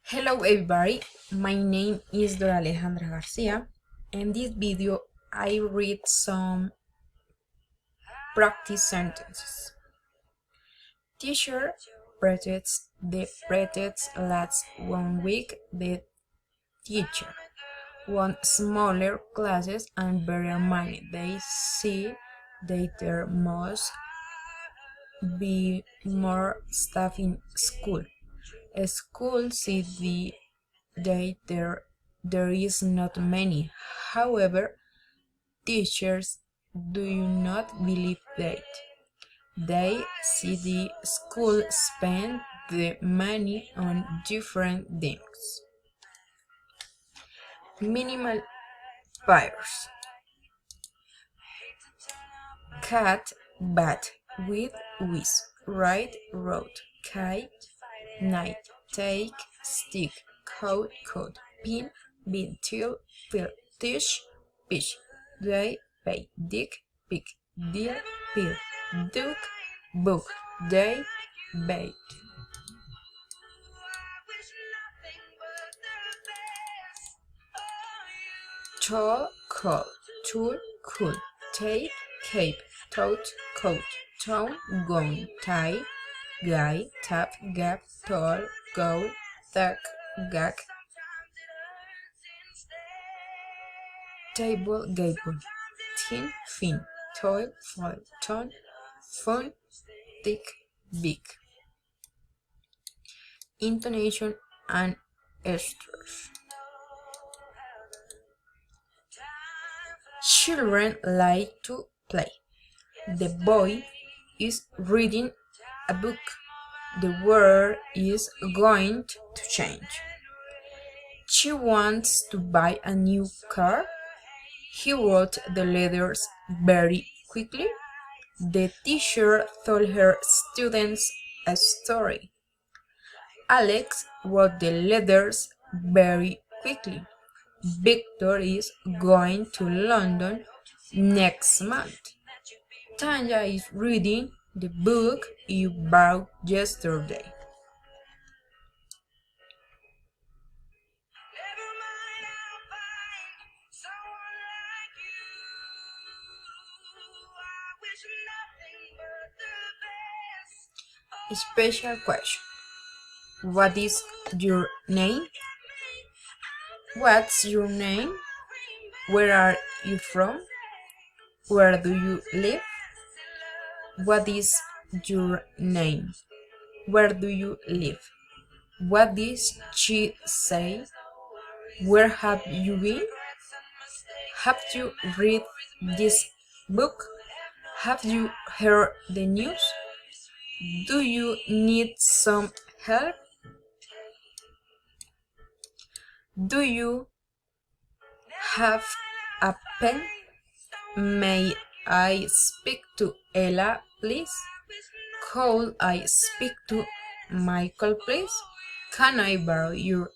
Hello everybody, my name is Dora Alejandra Garcia. In this video, I read some practice sentences. Teacher pretends the pretext lasts 1 week. The teacher want smaller classes and better money. They see that there must be more staff in school. A school see that there is not many. However, teachers do you not believe that. They see the school spend the money on different things. Minimal pairs. Cat, bat, with, ride, road, kite, night, take, stick, coat, pin, bin, till, pill, dish, fish, day, pay, dick, pick, deal, pill, duck, book, day, bait. Tall, cold, tool, cool, tape, cape, tote, coat, tone, gone, tie, guy, tap, gap, tall, goal, tack, gag, table, gable, tin, fin, toil, foil, ton, fun, thick, big. Intonation and stress. Children like to play. The boy is reading a book. The world is going to change. She wants to buy a new car. He wrote the letters very quickly. The teacher told her students a story. Alex wrote the letters very quickly. Victor is going to London next month. Tanya is reading the book you bought yesterday. Special question. What is your name? What's your name? Where are you from? Where do you live? What is your name? Where do you live? What did she say? Where have you been? Have you read this book? Have you heard the news? Do you need some help? Do you have a pen? May I speak to Ella, please? Could I speak to Michael, please? Can I borrow your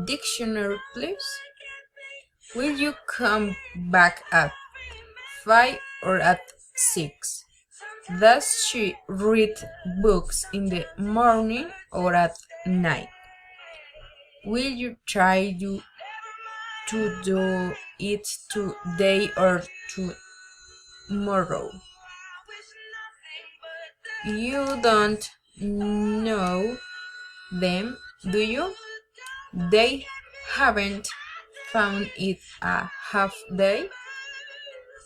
dictionary, please? Will you come back at 5 or at 6? Does she read books in the morning or at night? Will you try to do it today or tomorrow? You don't know them, do you? They haven't found it a half day.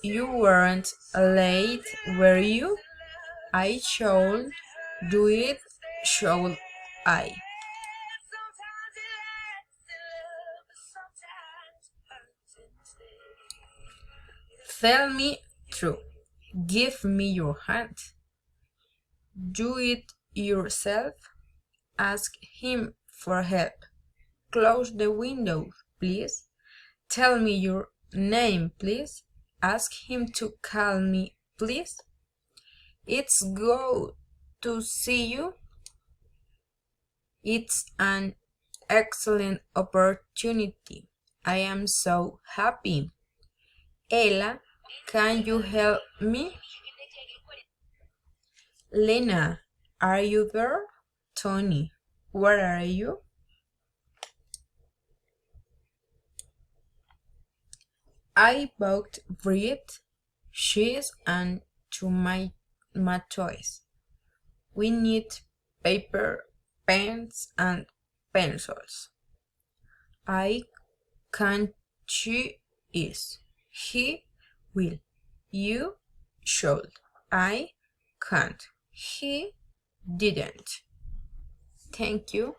You weren't late, were you? I should do it, should I? Tell me true. Give me your hand. Do it yourself. Ask him for help. Close the window, please. Tell me your name, please. Ask him to call me, please. It's good to see you. It's an excellent opportunity. I am so happy. Ella, can you help me? Lena, are you there? Tony, where are you? I bought bread, cheese, and tomatoes. We need paper, pens, and pencils. I can't is. He will. You should. I can't. He didn't. Thank you.